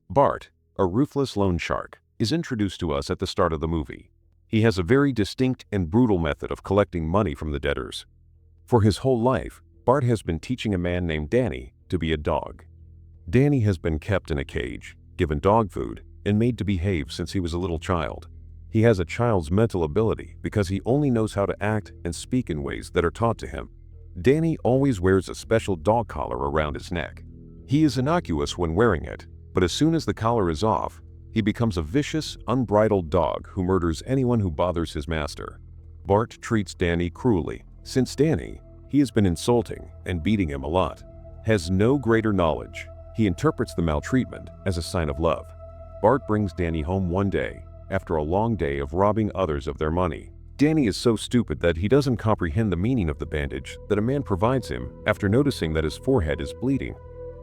Bart, a ruthless loan shark, is introduced to us at the start of the movie. He has a very distinct and brutal method of collecting money from the debtors. For his whole life, Bart has been teaching a man named Danny to be a dog. Danny has been kept in a cage, given dog food, and made to behave since he was a little child. He has a child's mental ability because he only knows how to act and speak in ways that are taught to him. Danny always wears a special dog collar around his neck. He is innocuous when wearing it, but as soon as the collar is off, he becomes a vicious, unbridled dog who murders anyone who bothers his master. Bart treats Danny cruelly, since Danny, he has been insulting and beating him a lot, has no greater knowledge. He interprets the maltreatment as a sign of love. Bart brings Danny home one day, after a long day of robbing others of their money. Danny is so stupid that he doesn't comprehend the meaning of the bandage that a man provides him after noticing that his forehead is bleeding.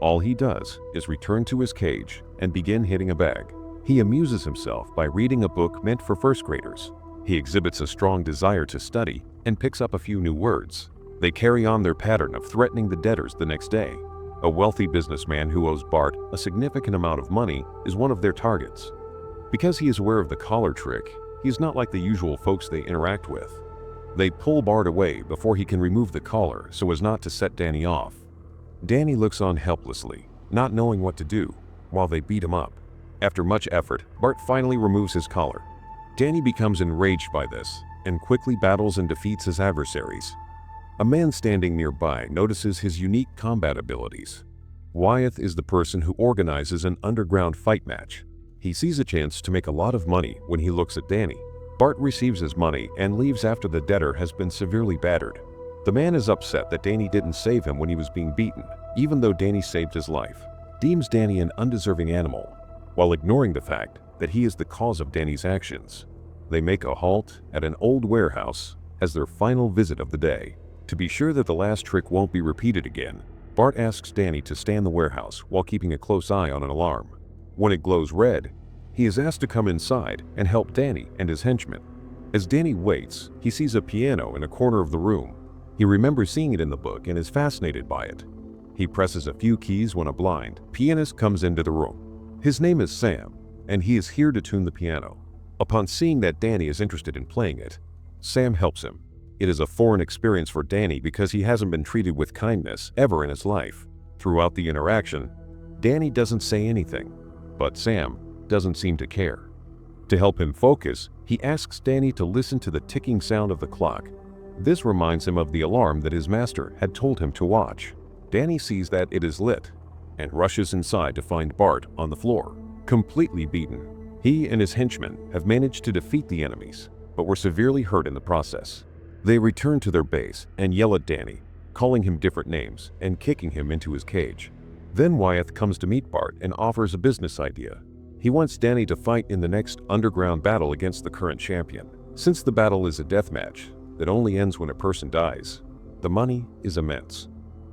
All he does is return to his cage and begin hitting a bag. He amuses himself by reading a book meant for first graders. He exhibits a strong desire to study and picks up a few new words. They carry on their pattern of threatening the debtors the next day. A wealthy businessman who owes Bart a significant amount of money is one of their targets. Because he is aware of the collar trick, he is not like the usual folks they interact with. They pull Bart away before he can remove the collar so as not to set Danny off. Danny looks on helplessly, not knowing what to do, while they beat him up. After much effort, Bart finally removes his collar. Danny becomes enraged by this and quickly battles and defeats his adversaries. A man standing nearby notices his unique combat abilities. Wyeth is the person who organizes an underground fight match. He sees a chance to make a lot of money when he looks at Danny. Bart receives his money and leaves after the debtor has been severely battered. The man is upset that Danny didn't save him when he was being beaten, even though Danny saved his life. Deems Danny an undeserving animal, while ignoring the fact that he is the cause of Danny's actions. They make a halt at an old warehouse as their final visit of the day. To be sure that the last trick won't be repeated again, Bart asks Danny to stay in the warehouse while keeping a close eye on an alarm. When it glows red, he is asked to come inside and help Danny and his henchmen. As Danny waits, he sees a piano in a corner of the room. He remembers seeing it in the book and is fascinated by it. He presses a few keys when a blind pianist comes into the room. His name is Sam, and he is here to tune the piano. Upon seeing that Danny is interested in playing it, Sam helps him. It is a foreign experience for Danny because he hasn't been treated with kindness ever in his life. Throughout the interaction, Danny doesn't say anything, but Sam doesn't seem to care. To help him focus, he asks Danny to listen to the ticking sound of the clock. This reminds him of the alarm that his master had told him to watch. Danny sees that it is lit and rushes inside to find Bart on the floor, completely beaten. He and his henchmen have managed to defeat the enemies, but were severely hurt in the process. They return to their base and yell at Danny, calling him different names and kicking him into his cage. Then Wyeth comes to meet Bart and offers a business idea. He wants Danny to fight in the next underground battle against the current champion. Since the battle is a death match that only ends when a person dies, the money is immense.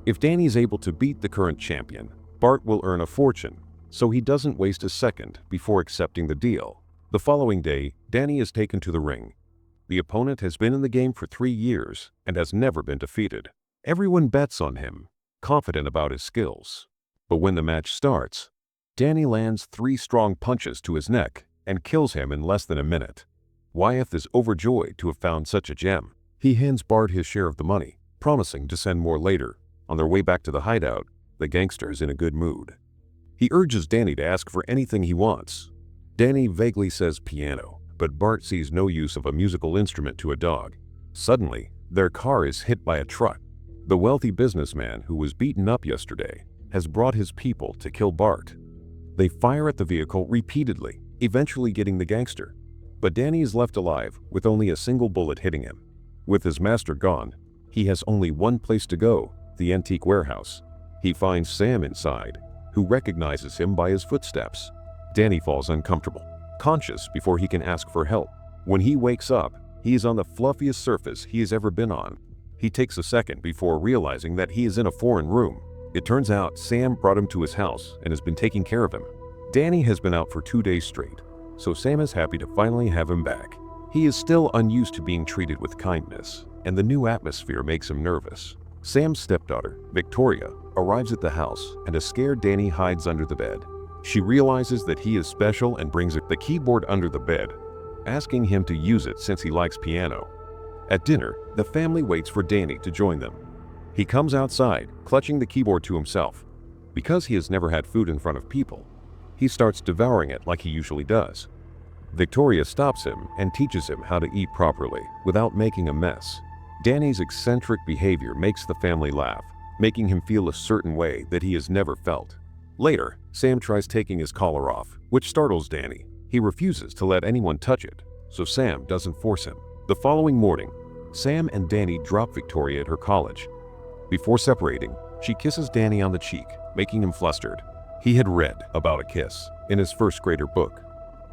If Danny is able to beat the current champion, Bart will earn a fortune, so he doesn't waste a second before accepting the deal. The following day, Danny is taken to the ring. The opponent has been in the game for 3 years and has never been defeated. Everyone bets on him, confident about his skills. But when the match starts, Danny lands 3 strong punches to his neck and kills him in less than a minute. Wyeth is overjoyed to have found such a gem. He hands Bart his share of the money, promising to send more later. On their way back to the hideout, the gangster is in a good mood. He urges Danny to ask for anything he wants. Danny vaguely says piano, but Bart sees no use of a musical instrument to a dog. Suddenly, their car is hit by a truck. The wealthy businessman who was beaten up yesterday has brought his people to kill Bart. They fire at the vehicle repeatedly, eventually getting the gangster. But Danny is left alive with only a single bullet hitting him. With his master gone, he has only one place to go, the antique warehouse. He finds Sam inside, who recognizes him by his footsteps. Danny falls uncomfortable, conscious before he can ask for help. When he wakes up, he is on the fluffiest surface he has ever been on. He takes a second before realizing that he is in a foreign room. It turns out Sam brought him to his house and has been taking care of him. Danny has been out for 2 days straight, so Sam is happy to finally have him back. He is still unused to being treated with kindness, and the new atmosphere makes him nervous. Sam's stepdaughter, Victoria, arrives at the house and a scared Danny hides under the bed. She realizes that he is special and brings the keyboard under the bed, asking him to use it since he likes piano. At dinner, the family waits for Danny to join them. He comes outside, clutching the keyboard to himself. Because he has never had food in front of people, he starts devouring it like he usually does. Victoria stops him and teaches him how to eat properly without making a mess. Danny's eccentric behavior makes the family laugh, making him feel a certain way that he has never felt. Later, Sam tries taking his collar off, which startles Danny. He refuses to let anyone touch it, so Sam doesn't force him. The following morning, Sam and Danny drop Victoria at her college. Before separating, she kisses Danny on the cheek, making him flustered. He had read about a kiss in his first grader book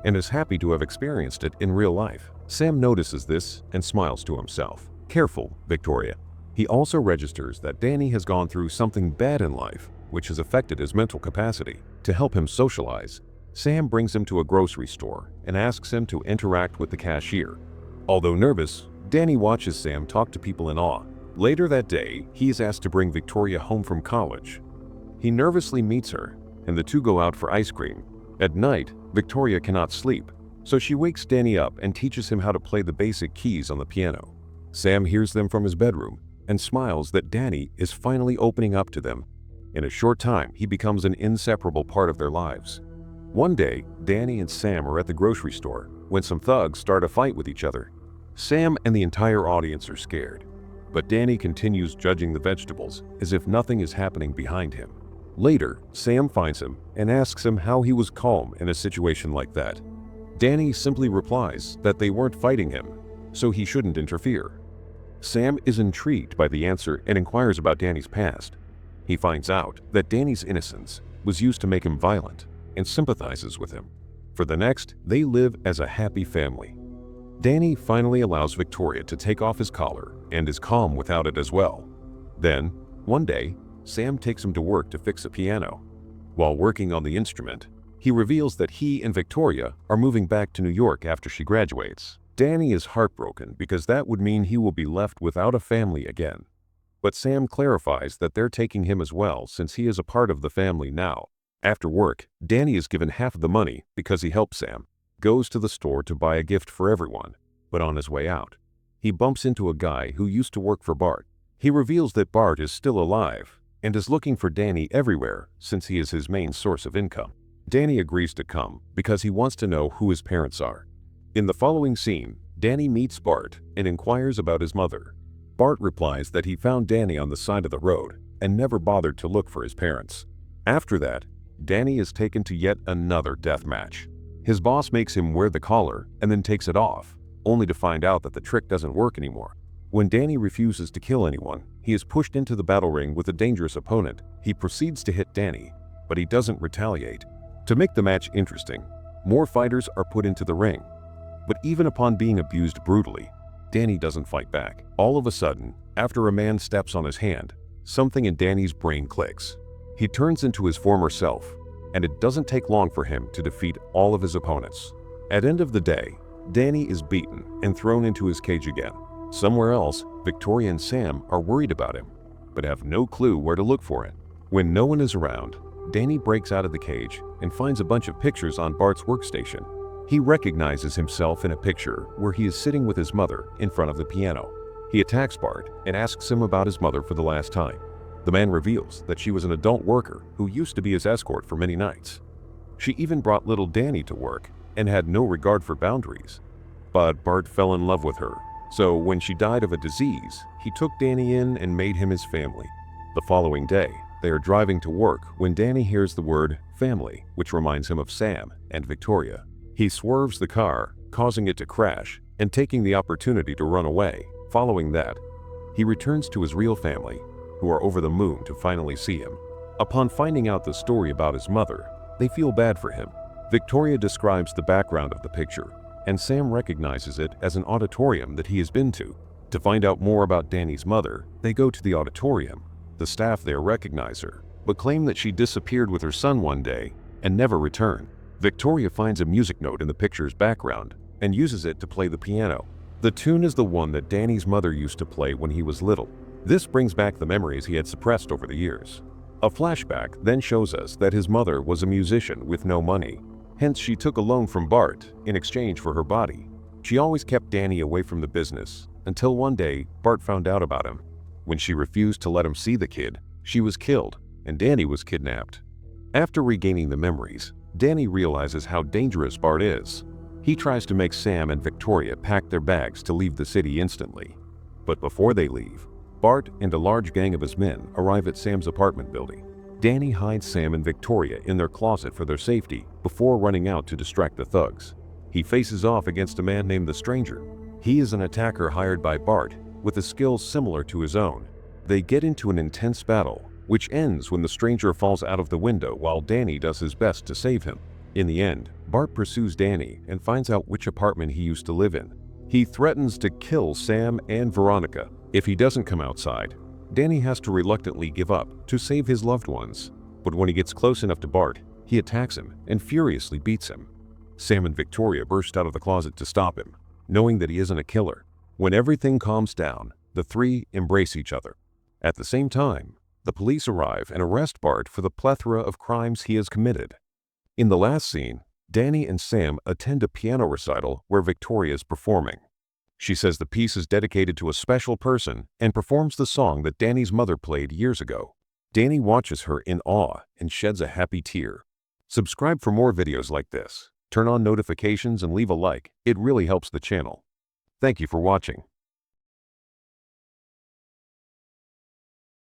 and is happy to have experienced it in real life. Sam notices this and smiles to himself. Careful, Victoria. He also registers that Danny has gone through something bad in life, which has affected his mental capacity. To help him socialize, Sam brings him to a grocery store and asks him to interact with the cashier. Although nervous, Danny watches Sam talk to people in awe. Later that day, he is asked to bring Victoria home from college. He nervously meets her, and the two go out for ice cream. At night, Victoria cannot sleep, so she wakes Danny up and teaches him how to play the basic keys on the piano. Sam hears them from his bedroom and smiles that Danny is finally opening up to them. In a short time, he becomes an inseparable part of their lives. One day, Danny and Sam are at the grocery store when some thugs start a fight with each other. Sam and the entire audience are scared, but Danny continues judging the vegetables as if nothing is happening behind him. Later, Sam finds him and asks him how he was calm in a situation like that. Danny simply replies that they weren't fighting him, so he shouldn't interfere. Sam is intrigued by the answer and inquires about Danny's past. He finds out that Danny's innocence was used to make him violent and sympathizes with him. For the next, they live as a happy family. Danny finally allows Victoria to take off his collar and is calm without it as well. Then, one day, Sam takes him to work to fix a piano. While working on the instrument, he reveals that he and Victoria are moving back to New York after she graduates. Danny is heartbroken because that would mean he will be left without a family again. But Sam clarifies that they're taking him as well since he is a part of the family now. After work, Danny is given half of the money because he helped Sam. Goes to the store to buy a gift for everyone, but on his way out, he bumps into a guy who used to work for Bart. He reveals that Bart is still alive and is looking for Danny everywhere since he is his main source of income. Danny agrees to come because he wants to know who his parents are. In the following scene, Danny meets Bart and inquires about his mother. Bart replies that he found Danny on the side of the road and never bothered to look for his parents. After that, Danny is taken to yet another death match. His boss makes him wear the collar and then takes it off, only to find out that the trick doesn't work anymore. When Danny refuses to kill anyone, he is pushed into the battle ring with a dangerous opponent. He proceeds to hit Danny, but he doesn't retaliate. To make the match interesting, more fighters are put into the ring. But even upon being abused brutally, Danny doesn't fight back. All of a sudden, after a man steps on his hand, something in Danny's brain clicks. He turns into his former self, and it doesn't take long for him to defeat all of his opponents. At the end of the day, Danny is beaten and thrown into his cage again. Somewhere else, Victoria and Sam are worried about him, but have no clue where to look for it. When no one is around, Danny breaks out of the cage and finds a bunch of pictures on Bart's workstation. He recognizes himself in a picture where he is sitting with his mother in front of the piano. He attacks Bart and asks him about his mother for the last time. The man reveals that she was an adult worker who used to be his escort for many nights. She even brought little Danny to work and had no regard for boundaries. But Bart fell in love with her, so when she died of a disease, he took Danny in and made him his family. The following day, they are driving to work when Danny hears the word family, which reminds him of Sam and Victoria. He swerves the car, causing it to crash and taking the opportunity to run away. Following that, he returns to his real family, who are over the moon to finally see him. Upon finding out the story about his mother, they feel bad for him. Victoria describes the background of the picture, and Sam recognizes it as an auditorium that he has been to. To find out more about Danny's mother, they go to the auditorium. The staff there recognize her, but claim that she disappeared with her son one day and never returned. Victoria finds a music note in the picture's background and uses it to play the piano. The tune is the one that Danny's mother used to play when he was little. This brings back the memories he had suppressed over the years. A flashback then shows us that his mother was a musician with no money. Hence, she took a loan from Bart in exchange for her body. She always kept Danny away from the business, until one day, Bart found out about him. When she refused to let him see the kid, she was killed, and Danny was kidnapped. After regaining the memories, Danny realizes how dangerous Bart is. He tries to make Sam and Victoria pack their bags to leave the city instantly. But before they leave, Bart and a large gang of his men arrive at Sam's apartment building. Danny hides Sam and Victoria in their closet for their safety before running out to distract the thugs. He faces off against a man named the Stranger. He is an attacker hired by Bart with a skill similar to his own. They get into an intense battle, which ends when the Stranger falls out of the window while Danny does his best to save him. In the end, Bart pursues Danny and finds out which apartment he used to live in. He threatens to kill Sam and Veronica if he doesn't come outside. Danny has to reluctantly give up to save his loved ones. But when he gets close enough to Bart, he attacks him and furiously beats him. Sam and Victoria burst out of the closet to stop him, knowing that he isn't a killer. When everything calms down, the three embrace each other. At the same time, the police arrive and arrest Bart for the plethora of crimes he has committed. In the last scene, Danny and Sam attend a piano recital where Victoria is performing. She says the piece is dedicated to a special person and performs the song that Danny's mother played years ago. Danny watches her in awe and sheds a happy tear. Subscribe for more videos like this. Turn on notifications and leave a like. It really helps the channel. Thank you for watching.